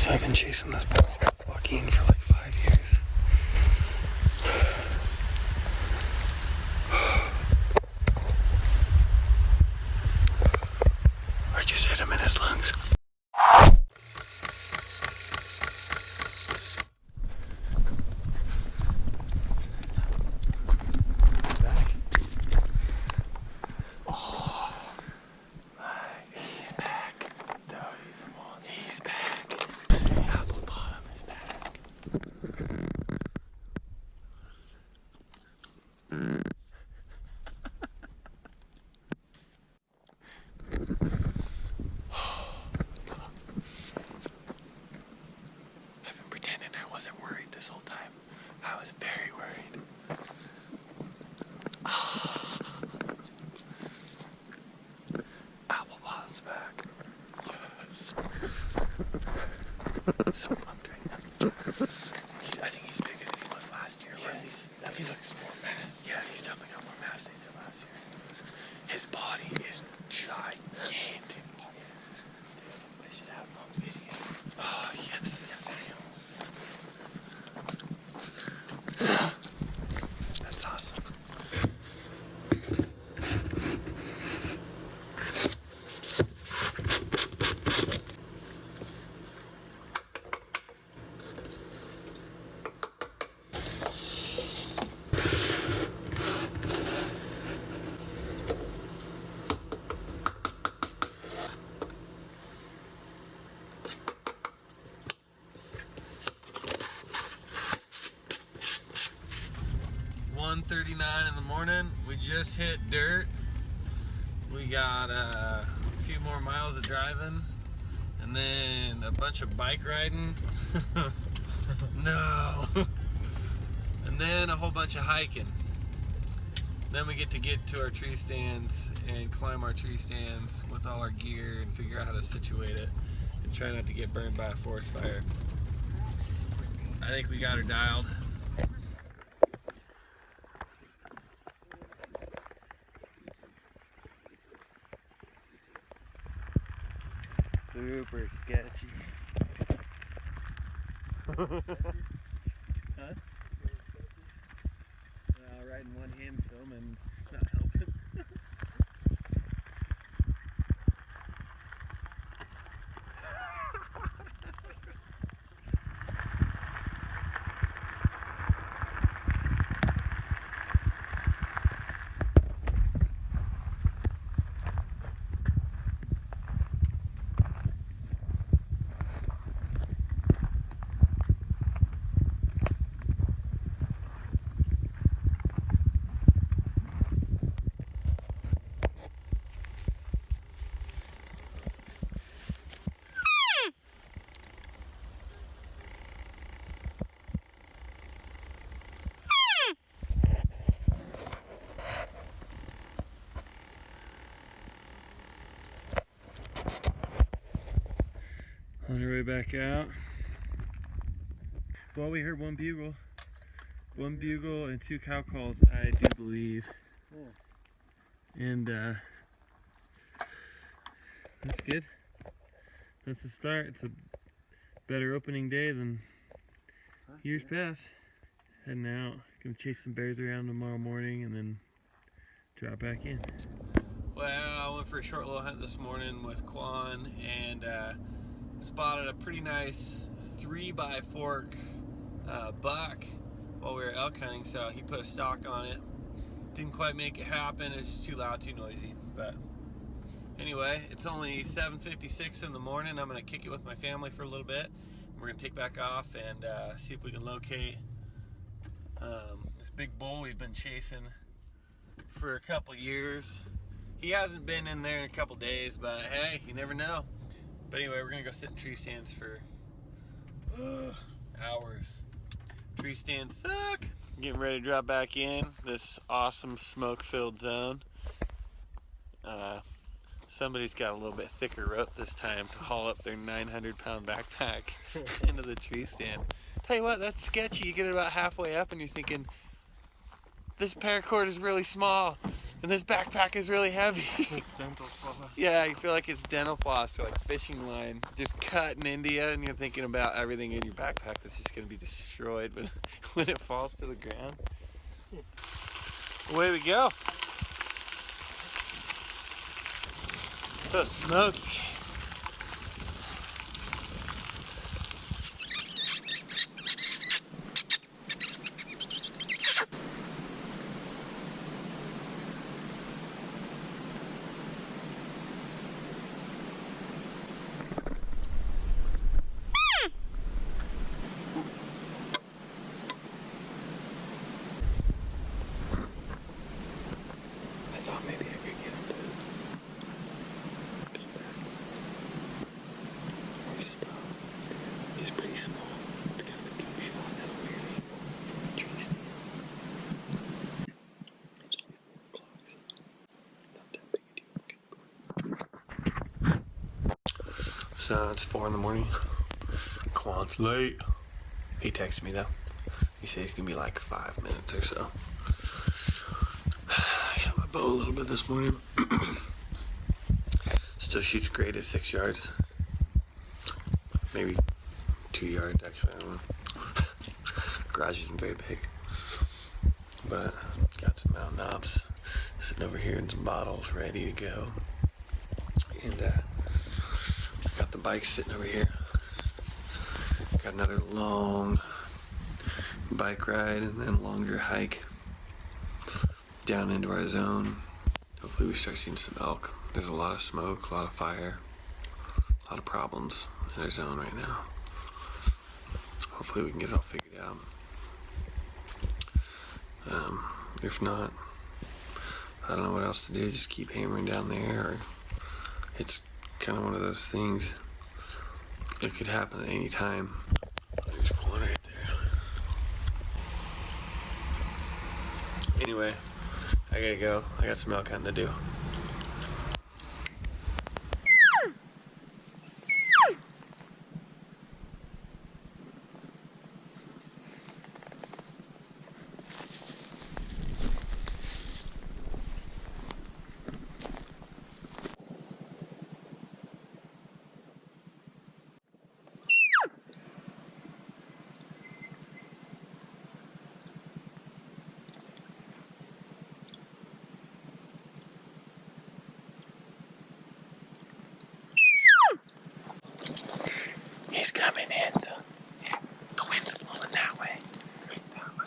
So I've been chasing this bull with Joaquin for like 5 years. I just hit him in his lungs. So pumped right now. I think he's bigger than he was last year. Yeah, he looks more mass. Yeah, he's definitely got more mass than he did last year. His body is gigantic. I should have him on video. Oh, yes. That's awesome. .39 in the morning. We just hit dirt. We got a few more miles of driving and then a bunch of bike riding. No. And then a whole bunch of hiking. Then we get to our tree stands and climb our tree stands with all our gear and figure out how to situate it and try not to get burned by a forest fire. I think we got her dialed. Super sketchy. Huh? Riding one hand filming, it's not helping. On our way back out. Well, we heard one bugle. One bugle and 2 cow calls, I do believe. And that's good. That's a start. It's a better opening day than years past. Heading out. Gonna chase some bears around tomorrow morning and then drop back in. Well, I went for a short little hunt this morning with Quan and spotted a pretty nice 3x4 buck while we were elk hunting, so he put a stock on it. Didn't quite make it happen. It's just too loud, too noisy. But anyway, it's only 7:56 in the morning. I'm gonna kick it with my family for a little bit. We're gonna take back off and see if we can locate this big bull we've been chasing for a couple years. He hasn't been in there in a couple days, but hey, you never know. But anyway, we're gonna go sit in tree stands for hours. Tree stands suck. Getting ready to drop back in this awesome smoke-filled zone. Somebody's got a little bit thicker rope this time to haul up their 900-pound backpack into the tree stand. Tell you what, that's sketchy. You get it about halfway up and you're thinking, this paracord is really small. And this backpack is really heavy. It's dental floss. Yeah, you feel like it's dental floss or like fishing line just cutting into you, and you're thinking about everything in your backpack that's just going to be destroyed when it falls to the ground. Away we go. So smoky. I thought maybe I could get him to come back. Or stop. He's pretty small. It's kind of a deep shot at a weird angle from a tree stand. It's only 4 o'clock, so not that big a deal. Okay, so it's 4 in the morning. Quan's late. He texted me though. He said he's gonna be like 5 minutes or so. I shot my bow a little bit this morning. Still shoots great at 6 yards. Maybe 2 yards actually, I don't know. Garage isn't very big. But got some mount knobs sitting over here and some bottles ready to go. And got the bike sitting over here. Got another long bike ride and then longer hike down into our zone. Hopefully we start seeing some elk. There's a lot of smoke, a lot of fire, a lot of problems in our zone right now. Hopefully we can get it all figured out. If not, I don't know what else to do. Just keep hammering down there. Or it's kind of one of those things. It could happen at any time. There's a corner right there. Anyway, I gotta go. I got some elk hunting to do. He's coming in, so yeah, the wind's blowing that way. Right that way.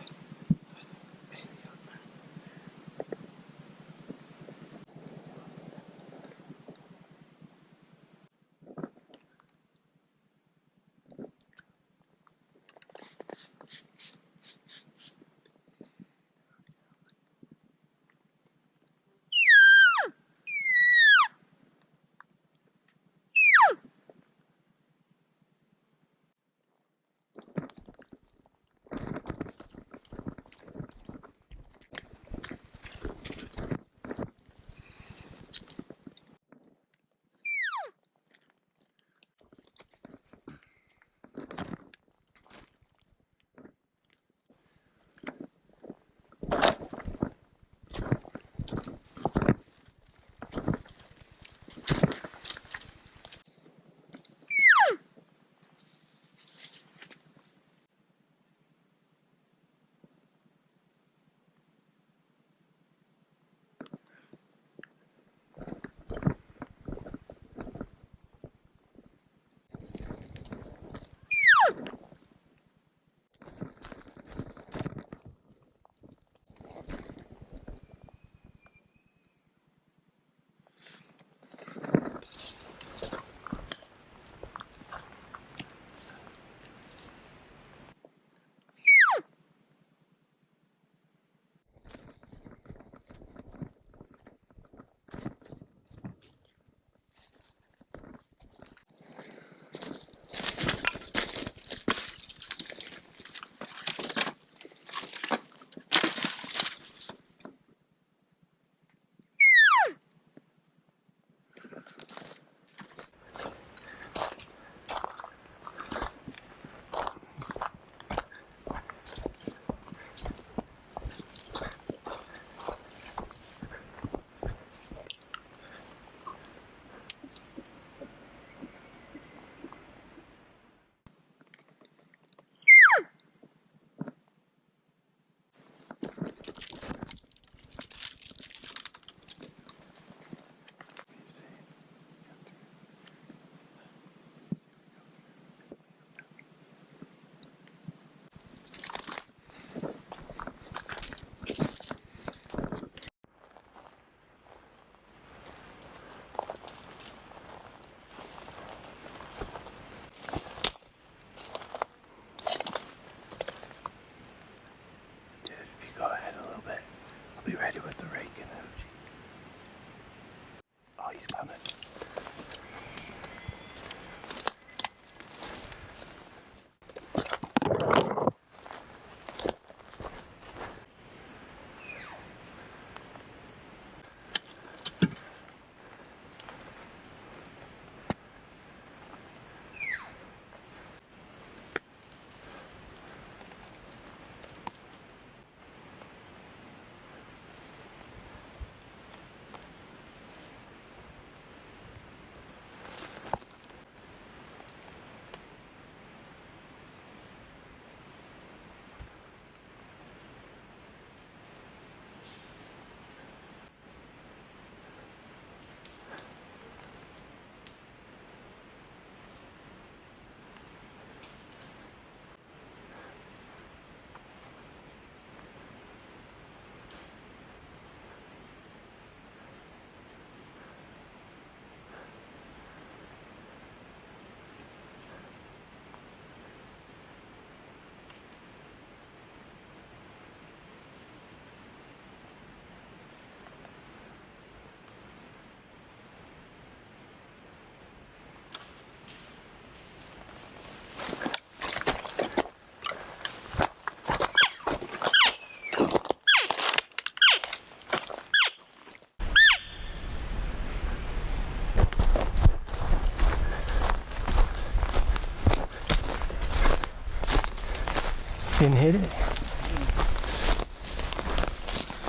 Didn't hit it?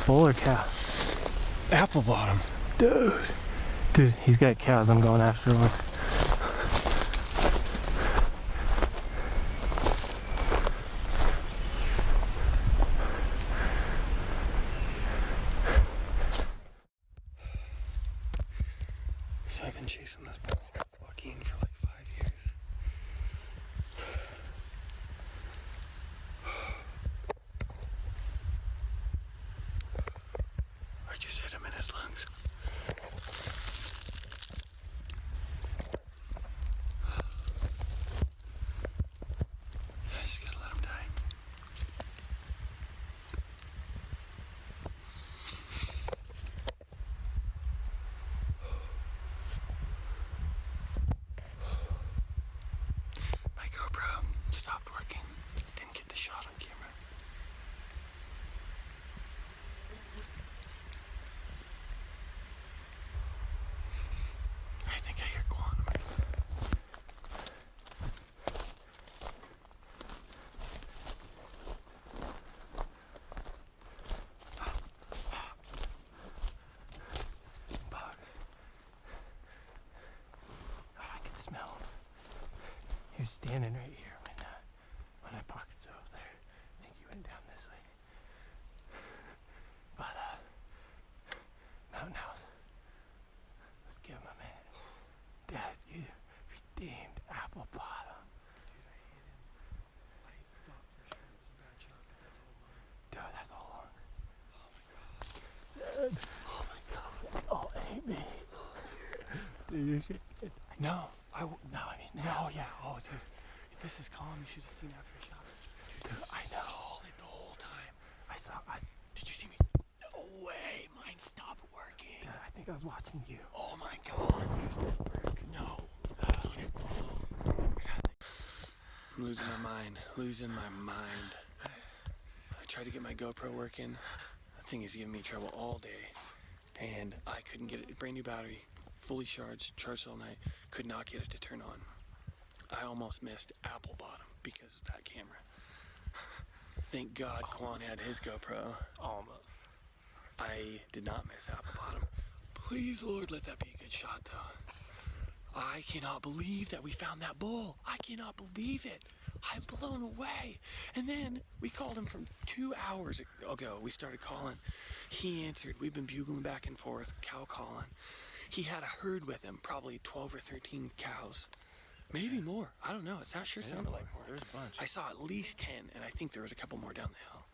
Bull or cow? Apple bottom. Dude, he's got cows. I'm going after one. So I've been chasing this bull with Joaquin for like 5 years. I just hit him in his lungs. I just gotta let him die. My GoPro stopped working. Didn't get the shot on camera. I think I hear quantum. Bug. Oh, I can smell him. He was standing right here when I parked over there. I think he went down this way. But Mountain House. Let's give him a minute. Dad, you redeemed Apple Bottom. Dude, I hit him. I thought for sure it was a bad shot, but that's all along. Dude, that's all long. Oh my God. Oh, ate me. Dude, you're shaking. No, No, I mean, no, yeah. Oh, dude, this is calm. You should have seen after a shot. Dude, I know. Solid the whole time. Did you see me? No way. Mine stopped working. Dude, I think I was watching you. Oh my God. No. I'm losing my mind. Losing my mind. I tried to get my GoPro working. That thing is giving me trouble all day. And I couldn't get it. Brand new battery. Fully charged all night. Could not get it to turn on. I almost missed Apple Bottom because of that camera. Thank God Quan had his GoPro. Almost. I did not miss Apple Bottom. Please, Lord, let that be a good shot, though. I cannot believe that we found that bull. I cannot believe it. I'm blown away. And then we called him from 2 hours ago. We started calling. He answered. We've been bugling back and forth, cow calling. He had a herd with him, probably 12 or 13 cows. Maybe more. I don't know. It sounded like more. There's a bunch. I saw at least 10, and I think there was a couple more down the hill.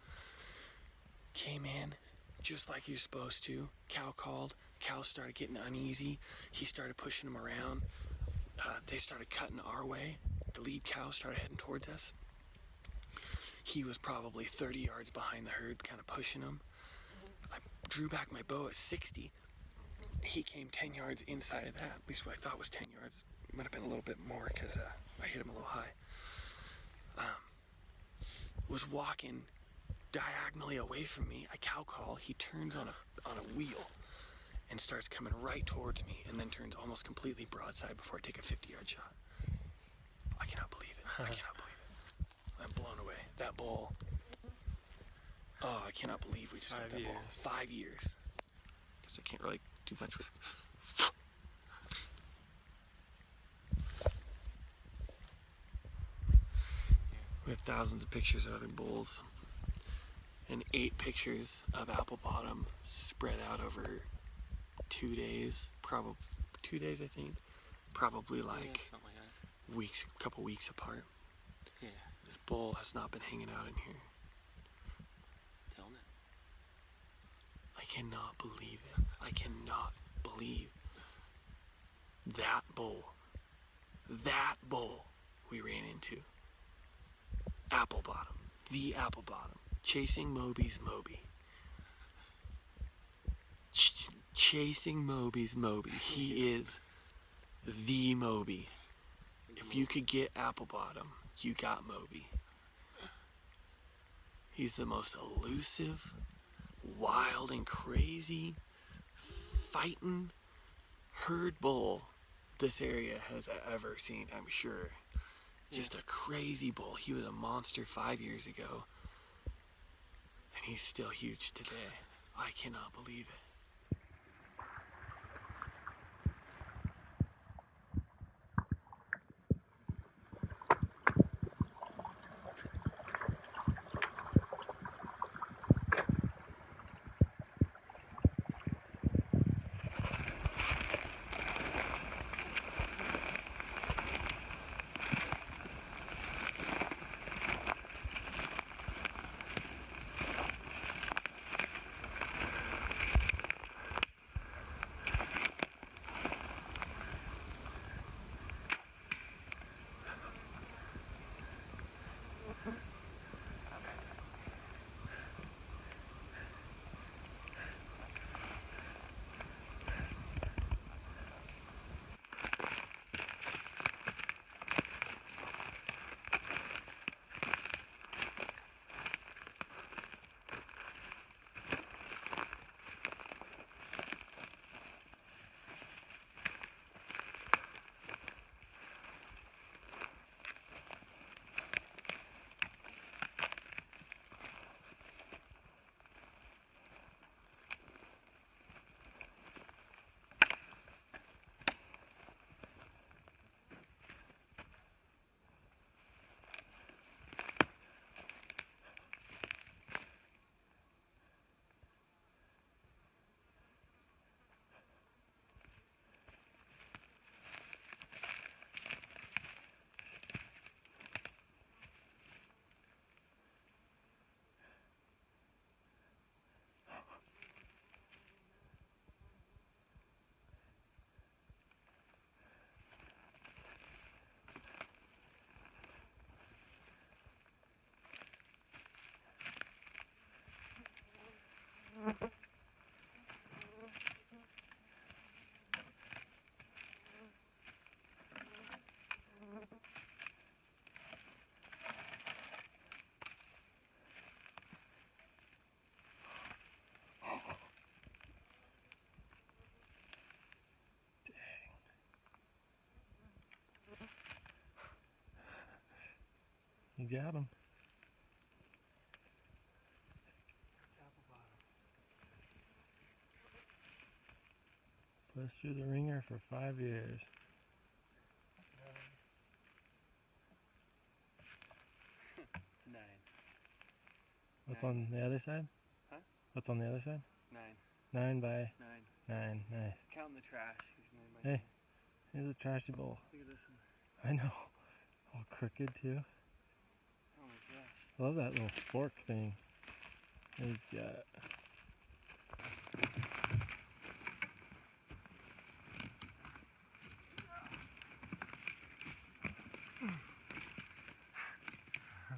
Came in just like you're supposed to. Cow called. Cows started getting uneasy. He started pushing them around. They started cutting our way. The lead cow started heading towards us. He was probably 30 yards behind the herd, kind of pushing them. I drew back my bow at 60. He came 10 yards inside of that, at least what I thought was 10 yards. It might have been a little bit more because I hit him a little high. Was walking diagonally away from me. I cow call. He turns on a wheel and starts coming right towards me, and then turns almost completely broadside before I take a 50-yard shot. I cannot believe it. I cannot believe it. I'm blown away. That bull. Oh, I cannot believe we just got that bull. 5 years. Guess I can't really do much with. We have thousands of pictures of other bulls and 8 pictures of Apple Bottom spread out over 2 days, probably 2 days I think, probably like weeks, a couple weeks apart. Yeah. This bull has not been hanging out in here. Telling it. I cannot believe it. I cannot believe that bull we ran into. Apple Bottom, the Apple Bottom, chasing Moby's Moby. Chasing Moby's Moby. He is the Moby. If you could get Apple Bottom, you got Moby. He's the most elusive, wild and crazy, fighting herd bull this area has ever seen, I'm sure. Just a crazy bull. He was a monster 5 years ago, and he's still huge today. I cannot believe it. You got him. Apple bottom. Put us through the ringer for 5 years. Nine. What's 9. on the other side? Huh? What's on the other side? 9. 9 by 9. 9. Nice. Counting the trash. Hey, here's a trashy bull. Look at this one. I know. All crooked too. Oh my gosh. I love that little fork thing he's got.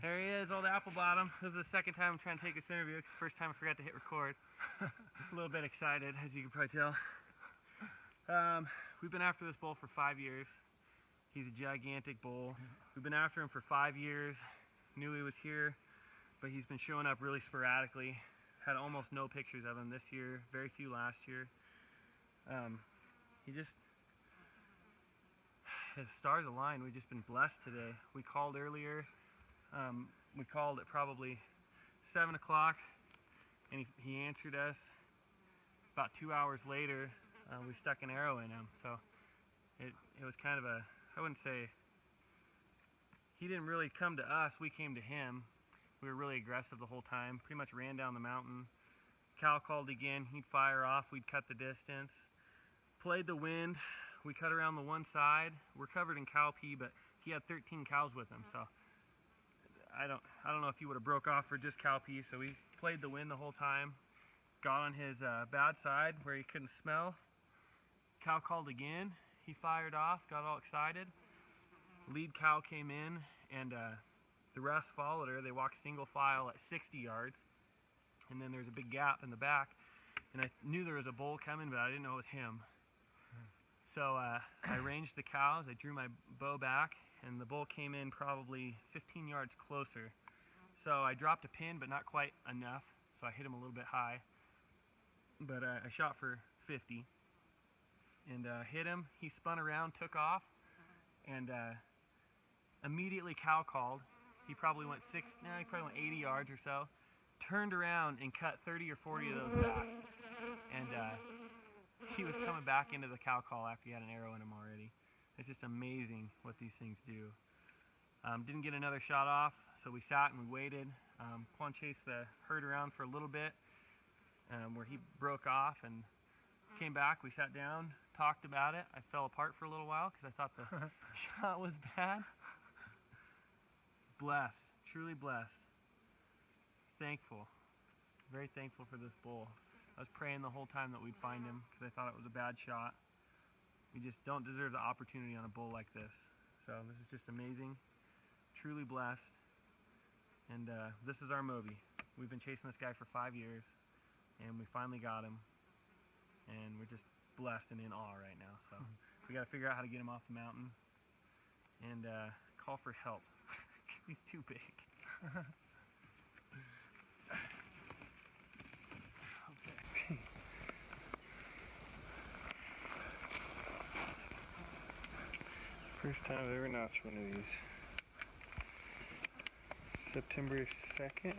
There he is, old Apple Bottom. This is the second time I'm trying to take this interview. It's the first time I forgot to hit record. A little bit excited, as you can probably tell. We've been after this bull for 5 years. He's a gigantic bull. We've been after him for 5 years. Knew he was here, but he's been showing up really sporadically. Had almost no pictures of him this year, very few last year. His stars aligned. We've just been blessed today. We called earlier. We called at probably 7 o'clock, and he answered us. About 2 hours later, we stuck an arrow in him. So it was kind of a, I wouldn't say, he didn't really come to us, we came to him. We were really aggressive the whole time, pretty much ran down the mountain. Cal called again, he'd fire off, we'd cut the distance. Played the wind, we cut around the one side. We're covered in cow pee, but he had 13 cows with him, so I don't know if he would have broke off for just cow pee, so we played the wind the whole time. Got on his bad side where he couldn't smell. Cow called again, he fired off, got all excited. Lead cow came in, and the rest followed her. They walked single file at 60 yards, and then there's a big gap in the back, and I knew there was a bull coming, but I didn't know it was him. So I ranged the cows, I drew my bow back, and the bull came in probably 15 yards closer. So I dropped a pin, but not quite enough, so I hit him a little bit high. But I shot for 50, and hit him. He spun around, took off, and Immediately cow called. He probably went 80 yards or so. Turned around and cut 30 or 40 of those back. And he was coming back into the cow call after he had an arrow in him already. It's just amazing what these things do. Didn't get another shot off, so we sat and we waited. Quan chased the herd around for a little bit, where he broke off and came back. We sat down, talked about it. I fell apart for a little while because I thought the shot was bad. Blessed, truly blessed. Thankful, very thankful for this bull. I was praying the whole time that we'd find him because I thought it was a bad shot. We just don't deserve the opportunity on a bull like this. So this is just amazing, truly blessed. And this is our Moby. We've been chasing this guy for 5 years, and we finally got him. And we're just blessed and in awe right now. So we got to figure out how to get him off the mountain and call for help. He's too big. Okay. First time I've ever notched one of these. September 2nd.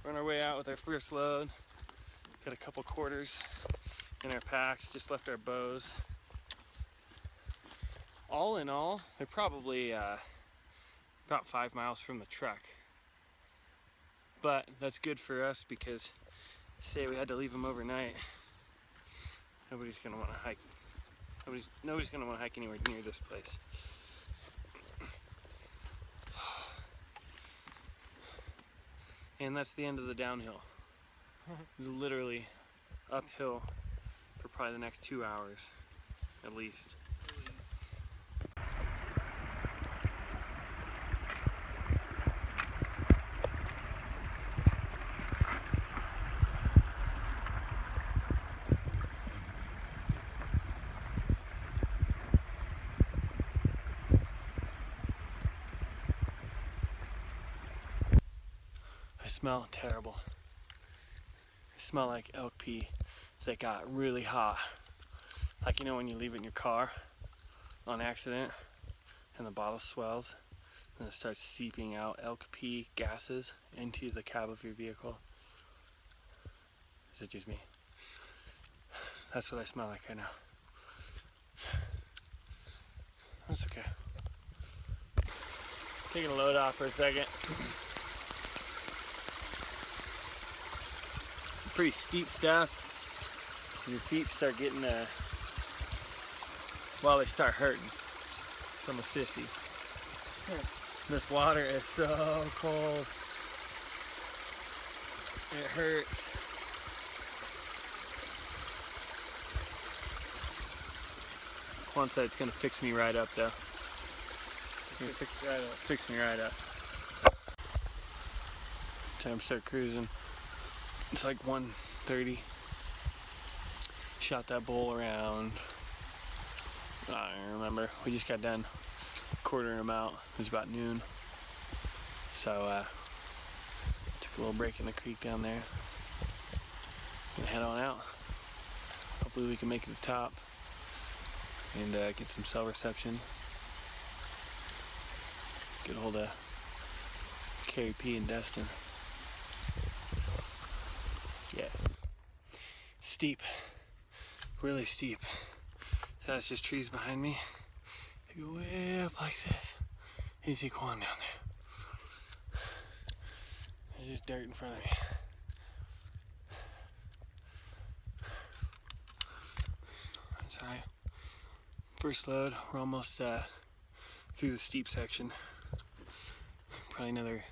We're on our way out with our first load. Got a couple quarters in our packs, just left our bows. All in all, they're probably about 5 miles from the truck. But that's good for us because, say we had to leave them overnight, nobody's gonna want to hike. Nobody's gonna want to hike anywhere near this place. And that's the end of the downhill. Literally uphill for probably the next 2 hours, at least. I smell terrible. I smell like elk pee that got really hot. Like, you know, when you leave it in your car on accident and the bottle swells and it starts seeping out elk pee gases into the cab of your vehicle. Is it just me? That's what I smell like right now. That's okay. Taking a load off for a second. Pretty steep stuff. Your feet start getting well, they start hurting from a sissy. This water is so cold. It hurts. Quan said it's gonna fix me right up though. Fix me right up. Time to start cruising. It's like 1:30. Shot that bull around, I don't remember. We just got done quartering him out. It was about noon. So took a little break in the creek down there. Gonna head on out. Hopefully we can make it to the top and get some cell reception. Get a hold of Carrie P and Destin. Yeah. Steep. Really steep. So that's just trees behind me. They go way up like this. You see Quan down there. There's just dirt in front of me. That's alright. First load, we're almost through the steep section. Probably another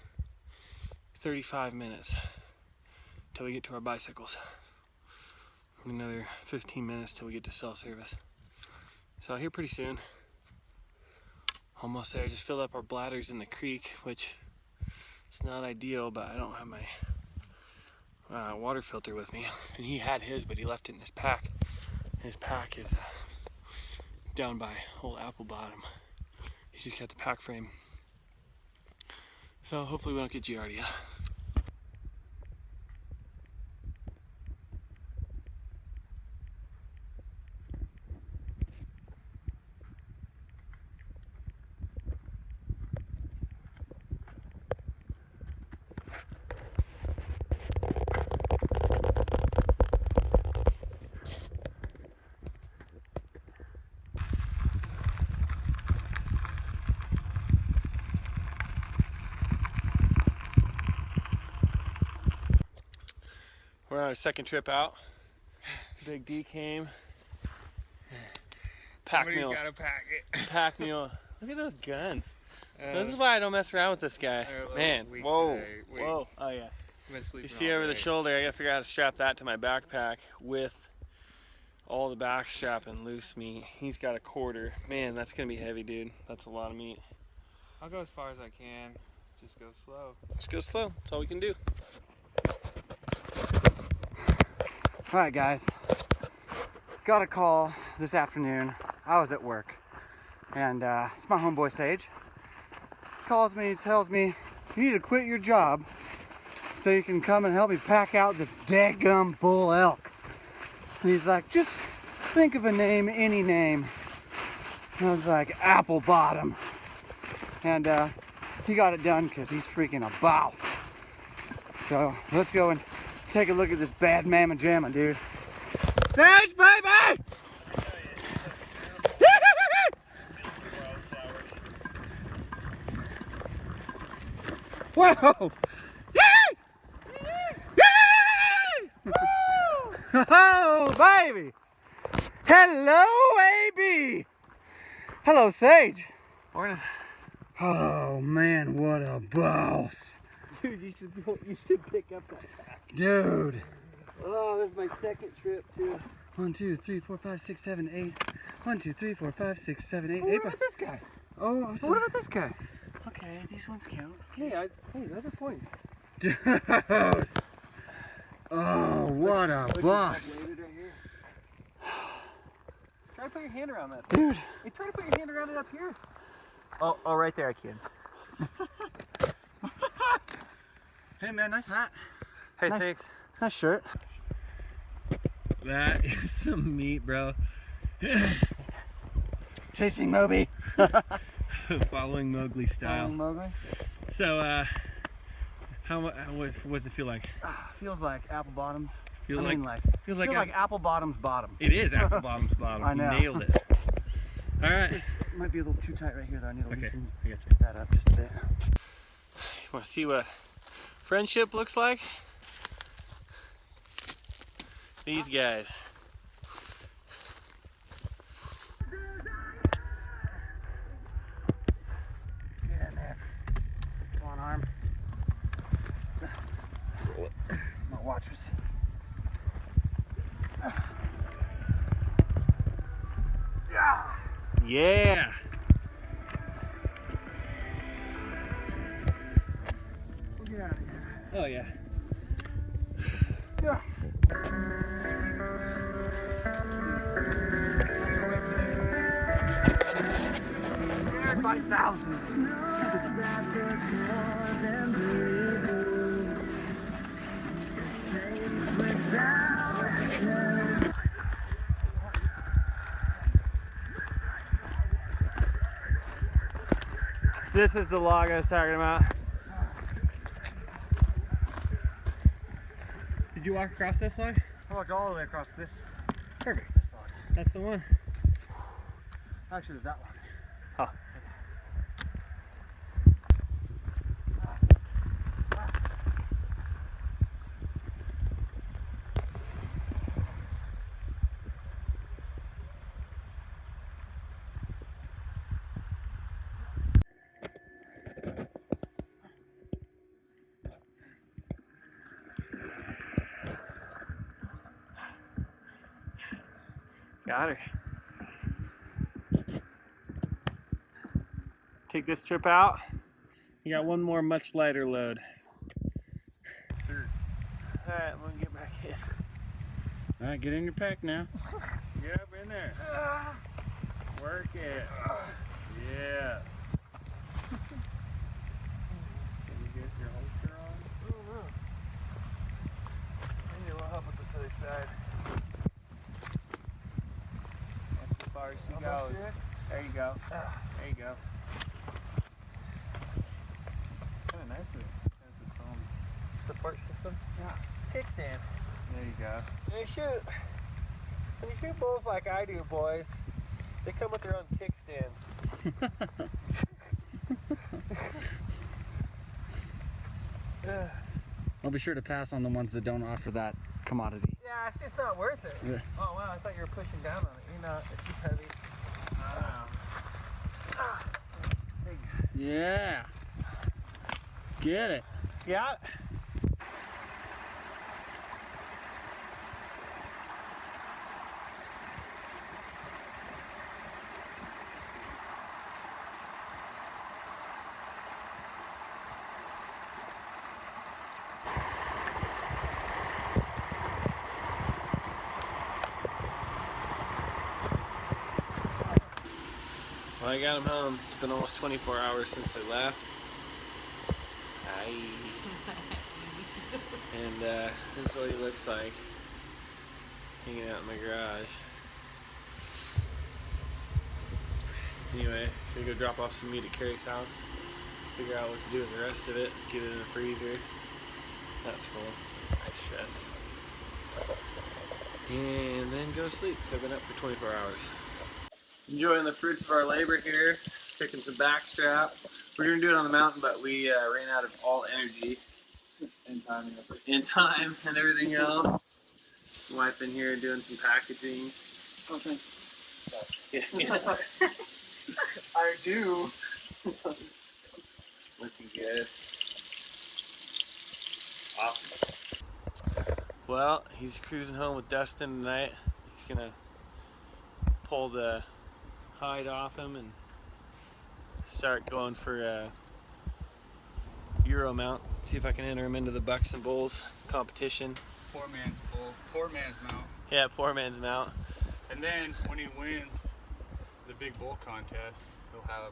35 minutes till we get to our bicycles. Another 15 minutes till we get to cell service. So here pretty soon. Almost there. Just filled up our bladders in the creek, which is not ideal, but I don't have my water filter with me. And he had his, but he left it in his pack. His pack is down by Old Apple Bottom. He's just got the pack frame. So hopefully we don't get Giardia. We're on our second trip out. Big D came. Pack mule. Gotta pack it. Pack mule. Look at those guns. This is why I don't mess around with this guy. Man, whoa, whoa. Oh yeah. You see over the shoulder, I gotta figure out how to strap that to my backpack with all the back strap and loose meat. He's got a quarter. Man, that's gonna be heavy, dude. That's a lot of meat. I'll go as far as I can. Just go slow. Just go slow. That's all we can do. All right, guys. Got a call this afternoon. I was at work, and it's my homeboy Sage. Calls me, tells me you need to quit your job so you can come and help me pack out this daggum bull elk. And he's like, just think of a name, any name. And I was like, Apple Bottom. And he got it done because he's freaking a boss. So let's go and take a look at this bad mamma jamma, dude. Sage, baby! Whoa! Oh, baby! Hello, AB! Hello, Sage. Morning. Oh, man, what a boss. Dude, you should pick up that pack. Dude. Oh, this is my second trip too. 1, 2, 3, 4, 5, 6, 7, 8. 1, 2, 3, 4, 5, 6, 7, 8. What about this guy? Oh, I'm sorry. What about this guy? Okay, these ones count. Hey, hey, those are points. Dude. Oh, what a boss. Right here. Try to put your hand around that. Dude. Hey, try to put your hand around it up here. Oh, right there I can. Hey, man, nice hat. Hey, Nice. thanks. Nice shirt. That is some meat, bro. Chasing Moby. Following Mowgli style. Moby. So, what's it feel like? Feels like apple bottoms. Feels Feels like apple bottoms bottom. It is Apple Bottom's bottom. I know. You nailed it. All right. This might be a little too tight right here, though. I need to Okay, loosen I got you. that up just a bit. You want to see what friendship looks like? These guys. Get in there. Come on, arm. My watch was. Yeah. We'll get out of here. Oh yeah. Yeah. 5,000. This is the log I was talking about. Did you walk across this log? I walked all the way across this. Perfect. This log. That's the one. Actually, there's that log. Oh. Got her. Take this trip out. You got one more much lighter load. Sure. Alright, I'm gonna get back in. Alright, get in your pack now. Get up in there. Work it. Yeah. Can you get your holster on? Maybe we'll help with this other side. That's as far as she goes. There you go. There you go. Kind of nice with it. Has its own Support system? Yeah. Kickstand. There you go. When you shoot bulls like I do, boys, they come with their own kickstands. I'll be sure to pass on the ones that don't offer that commodity. Yeah, it's just not worth it. Yeah. Oh wow, I thought you were pushing down on it. You're not. It's just heavy. Yeah. Get it. Yeah. Well, I got him home. It's been almost 24 hours since I left. Hi. And this is what he looks like. Hanging out in my garage. Anyway, gonna go drop off some meat at Carrie's house. Figure out what to do with the rest of it. Get it in the freezer. That's full. Nice stress. And then go to sleep, because I've been up for 24 hours. Enjoying the fruits of our labor here. Picking some backstrap. We're going to do it on the mountain, but we ran out of all energy. In time. In time and everything else. Wife in here doing some packaging. Oh, thanks. Yeah. I do. Looking good. Awesome. Well, he's cruising home with Dustin tonight. He's gonna pull the hide off him and start going for a Euro mount. See if I can enter him into the Bucks and Bulls competition. Poor man's bull. Poor man's mount. Yeah, poor man's mount. And then when he wins the big bull contest, he'll have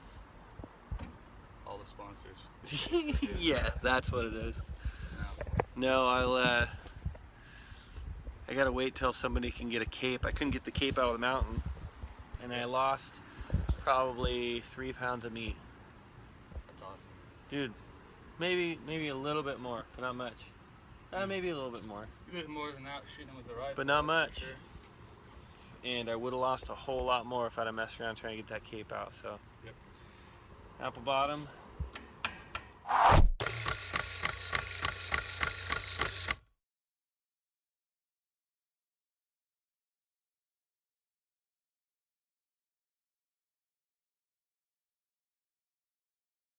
all the sponsors. Yeah, that's what it is. No, I gotta wait till somebody can get a cape. I couldn't get the cape out of the mountain, and I lost probably 3 pounds of meat. That's awesome. Dude, maybe a little bit more, but not much. Maybe a little bit more, You lose more than that shooting with the rifle. but not that's much. for sure. And I would have lost a whole lot more if I'd have messed around trying to get that cape out. So, Yep. apple bottom,